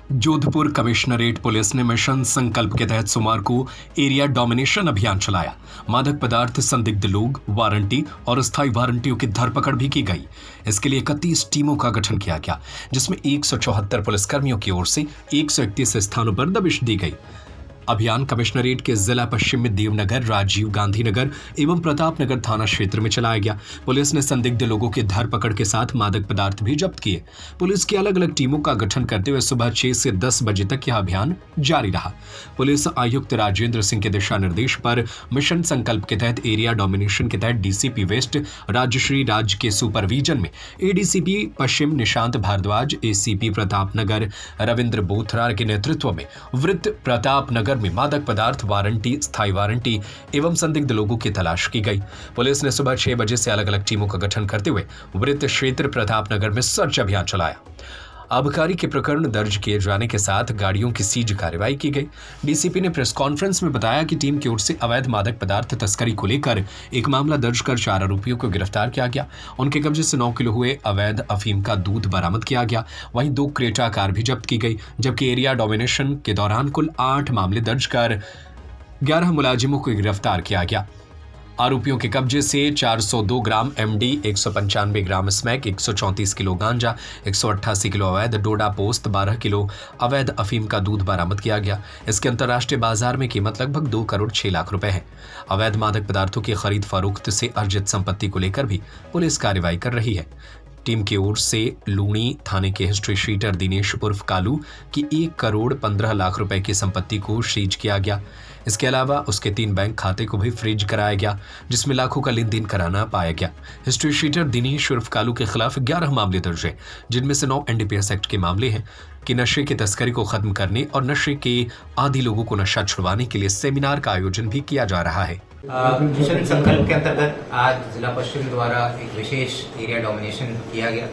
Jodhpur commissionerate police ने mission संकल्प के तहत सोमवार को एरिया डोमिनेशन अभियान चलाया। मादक पदार्थ संदिग्ध लोग, वारंटी और अस्थायी वारंटियों की धरपकड़ भी की गई। इसके लिए 31 टीमों का गठन किया गया, जिसमें 174 पुलिसकर्मियों की ओर से 131 स्थानों पर दबिश दी गई। अभियान कमिश्नरेट के जिला पश्चिम में देवनगर, राजीव गांधी नगर एवं प्रताप नगर थाना क्षेत्र में चलाया गया। पुलिस ने संदिग्ध लोगों की धरपकड़ के साथ मादक पदार्थ भी जब्त किए। पुलिस की अलग अलग टीमों का गठन करते हुए सुबह 6 से 10 बजे तक यह अभियान जारी रहा। पुलिस आयुक्त राजेंद्र सिंह के दिशा निर्देश पर मिशन संकल्प के तहत एरिया डोमिनेशन के तहत डीसीपी वेस्ट राजश्री राज के सुपरविजन में एडीसीपी पश्चिम निशांत भारद्वाज, एसीपी प्रताप नगर रविंद्र बोथरा के नेतृत्व में वृत्त प्रताप नगर में मादक पदार्थ वारंटी, स्थायी वारंटी एवं संदिग्ध लोगों की तलाश की गई। पुलिस ने सुबह 6 बजे से अलग अलग टीमों का गठन करते हुए वृत्त क्षेत्र प्रताप नगर में सर्च अभियान चलाया। आबकारी के प्रकरण दर्ज किए जाने के साथ गाड़ियों की सीज कार्रवाई की गई। डीसीपी ने प्रेस कॉन्फ्रेंस में बताया कि टीम की ओर से अवैध मादक पदार्थ तस्करी को लेकर एक मामला दर्ज कर 4 आरोपियों को गिरफ्तार किया गया। उनके कब्जे से 9 किलो हुए अवैध अफीम का दूध बरामद किया गया। वहीं 2 क्रेटा कार भी जब्त की गई, जबकि एरिया डोमिनेशन के दौरान कुल 8 मामले दर्ज कर 11 मुलाजिमों को गिरफ्तार किया गया। आरोपियों के कब्जे से 402 ग्राम एमडी, 195 ग्राम स्मैक, 134 किलो गांजा, 188 किलो अवैध डोडा पोस्त, 12 किलो अवैध अफीम का दूध बरामद किया गया। इसके अंतर्राष्ट्रीय बाजार में कीमत लगभग 2 करोड़ 6 लाख रुपए है। अवैध मादक पदार्थों की खरीद फरोख्त से अर्जित संपत्ति को लेकर भी पुलिस कार्रवाई कर रही है। टीम की ओर से लूणी थाने के हिस्ट्री शीटर दिनेश उर्फ कालू की 1 करोड़ 15 लाख रुपए की संपत्ति को सीज किया गया। इसके अलावा उसके 3 बैंक खाते को भी फ्रीज कराया गया, जिसमें लाखों का लेन देन कराना पाया गया। हिस्ट्री शीटर दिनेश उर्फ कालू के खिलाफ 11 मामले दर्ज हैं, जिनमें से 9 एनडीपीएस एक्ट के मामले हैं कि नशे की तस्करी को खत्म करने और नशे के आदी लोगों को नशा छुड़वाने के लिए सेमिनार का आयोजन भी किया जा रहा है। मिशन संकल्प के अंतर्गत आज जिला पश्चिम द्वारा एक विशेष एरिया डोमिनेशन किया गया,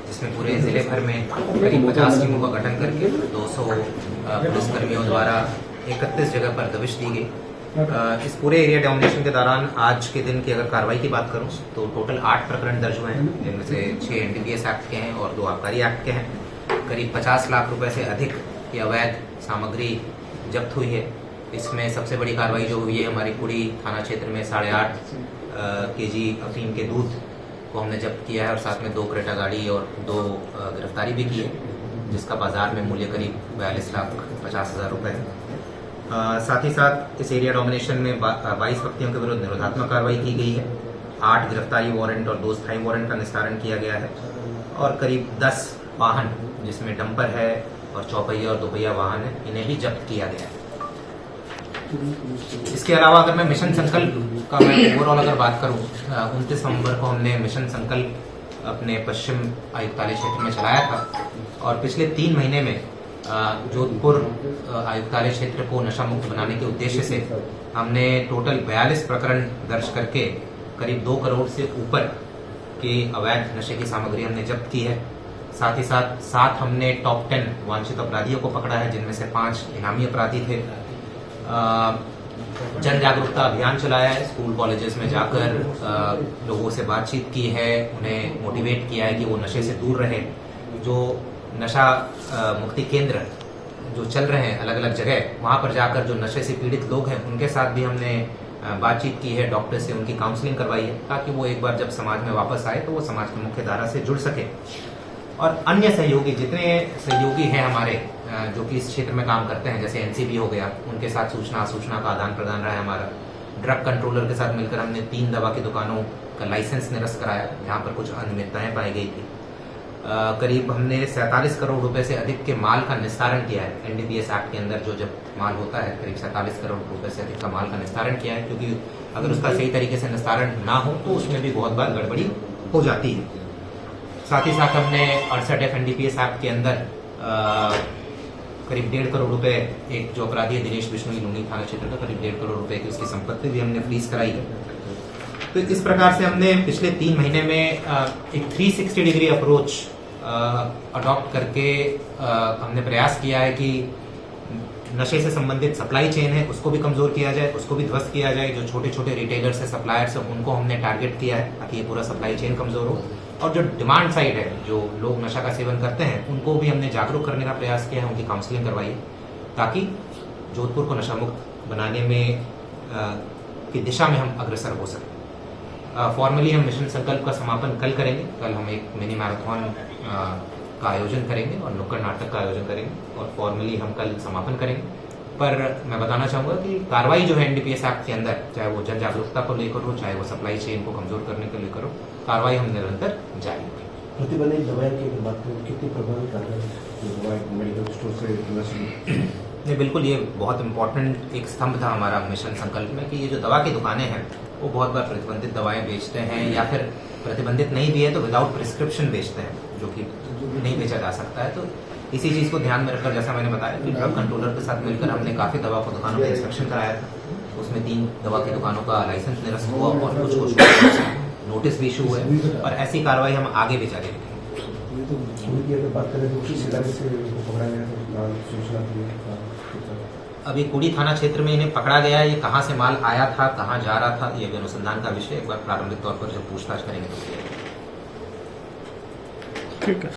जिसमें पूरे जिले भर में करीब 50 टीमों का गठन करके 200 पुलिसकर्मियों द्वारा 31 जगह पर दबिश दी गई। इस पूरे एरिया डोमिनेशन के दौरान आज के दिन की अगर कार्रवाई की बात करूं तो टोटल 8 प्रकरण दर्ज हुए हैं, जिनमें से 6 एनडीपीएस एक्ट के हैं और 2 आबकारी एक्ट के हैं। करीब 50 लाख रुपए से अधिक की अवैध सामग्री जब्त हुई है। इसमें सबसे बड़ी कार्रवाई जो हुई है हमारी कुड़ी थाना क्षेत्र में 8.5 केजी अफीम के दूध को हमने जब्त किया है और साथ में 2 क्रेटा गाड़ी और 2 गिरफ्तारी भी की है, जिसका बाजार में मूल्य करीब 42,50,000 रुपए है। साथ ही साथ इस एरिया डोमिनेशन में 22 व्यक्तियों के विरुद्ध निरोधात्मक कार्रवाई की गई है। 8 गिरफ्तारी वारंट और 2 स्थायी वारंट का निस्तारण किया गया है और करीब 10 वाहन, जिसमें डंपर है और चौपहिया और दोपहिया वाहन है, इन्हें भी जब्त किया गया है। इसके अलावा अगर मैं मिशन संकल्प का मैं ओवरऑल अगर बात करूं, 29 नवंबर को हमने मिशन संकल्प अपने पश्चिम आयुक्तालय क्षेत्र में चलाया था और पिछले 3 महीने में जोधपुर आयुक्तालय क्षेत्र को नशा मुक्त बनाने के उद्देश्य से हमने टोटल 42 प्रकरण दर्ज करके करीब 2 करोड़ से ऊपर की अवैध नशे की सामग्री हमने जब्त की है। साथ ही साथ 7 हमने टॉप 10 वांछित अपराधियों को पकड़ा है, जिनमें से 5 इनामी अपराधी थे। जन जागरूकता अभियान चलाया है, स्कूल कॉलेजेस में जाकर लोगों से बातचीत की है, उन्हें मोटिवेट किया है कि वो नशे से दूर रहे। जो नशा मुक्ति केंद्र जो चल रहे हैं अलग अलग जगह, वहां पर जाकर जो नशे से पीड़ित लोग हैं उनके साथ भी हमने बातचीत की है, डॉक्टर से उनकी काउंसलिंग करवाई है, ताकि वो एक बार जब समाज में वापस आए तो वो समाज की मुख्य धारा से जुड़ सके। और अन्य सहयोगी जितने सहयोगी हैं हमारे जो कि इस क्षेत्र में काम करते हैं, जैसे एनसीबी हो गया, उनके साथ सूचना का आदान प्रदान रहा है हमारा। ड्रग कंट्रोलर के साथ मिलकर हमने 3 दवा की दुकानों का लाइसेंस निरस्त कराया, जहां पर कुछ अनियमितताएं पाई गई थी। करीब हमने 47 करोड़ रुपए से अधिक के माल का निस्तारण किया है। एनडीपीएस एक्ट के अंदर जो जब माल होता है करीब 47 करोड़ रुपए से अधिक का माल का निस्तारण किया है, क्योंकि अगर उसका सही तरीके से निस्तारण ना हो तो उसमें भी बहुत बार गड़बड़ी हो जाती है। साथ ही साथ हमने 68 एनडीपीएस एक्ट के अंदर करीब 1.5 करोड़ रुपए, एक जो अपराधी है दिनेश बिश्नोई लूणी थाना क्षेत्र का, करीब 1.5 करोड़ रुपए की उसकी संपत्ति भी हमने फ्रीज कराई है। तो इस प्रकार से हमने पिछले 3 महीने में एक 360 डिग्री अप्रोच अडॉप्ट करके हमने प्रयास किया है कि नशे से संबंधित सप्लाई चेन है उसको भी कमजोर किया जाए, उसको भी ध्वस्त किया जाए। जो छोटे छोटे रिटेलर्स है, सप्लायर्स है, उनको हमने टारगेट किया है ताकि ये पूरा सप्लाई चेन कमजोर हो। और जो डिमांड साइड है, जो लोग नशा का सेवन करते हैं, उनको भी हमने जागरूक करने का प्रयास किया है, उनकी काउंसलिंग करवाई है, ताकि जोधपुर को नशा मुक्त बनाने में की दिशा में हम अग्रसर हो सकें। फॉर्मली हम मिशन संकल्प का समापन कल करेंगे। कल हम एक मिनी मैराथन का आयोजन करेंगे और नुक्कड़ नाटक का आयोजन करेंगे और फॉर्मली हम कल समापन करेंगे। पर मैं बताना चाहूँगा कि कार्रवाई जो है एनडीपीएस एक्ट के अंदर, चाहे वो जन जागरूकता को लेकर हो, चाहे वो सप्लाई चेन को कमजोर करने को लेकर हो, कार्रवाई हम निरंतर जारी रखेंगे। प्रतिबंधित दवाएं की बात करें, कितनी प्रभावी कार्रवाई मेडिकल स्टोर से नहीं, बिल्कुल ये बहुत इंपॉर्टेंट एक स्तंभ था हमारा मिशन संकल्प में कि ये जो दवा की दुकानें हैं वो बहुत बार प्रतिबंधित दवाएं बेचते हैं, या फिर प्रतिबंधित नहीं भी है तो विदाउट प्रिस्क्रिप्शन बेचते हैं, जो कि नहीं बेचा जा सकता है। तो इसी चीज़ को ध्यान में रखकर, जैसा मैंने बताया कि ड्रग कंट्रोलर के साथ मिलकर हमने काफ़ी दवा को दुकानों का इंस्पेक्शन कराया था। उसमें 3 दवा की दुकानों का लाइसेंस निरस्त हुआ और कुछ नोटिस भी इशू हुए, और ऐसी कार्रवाई हम आगे भी जारी रखेंगे। अगर बात करें तो किस इलाके से पकड़ा गया, सूचना अभी कुड़ी थाना क्षेत्र में इन्हें पकड़ा गया है। ये कहाँ से माल आया था, कहाँ जा रहा था, ये भी अनुसंधान का विषय। एक बार प्रारंभिक तौर पर जब पूछताछ करेंगे तो ठीक है।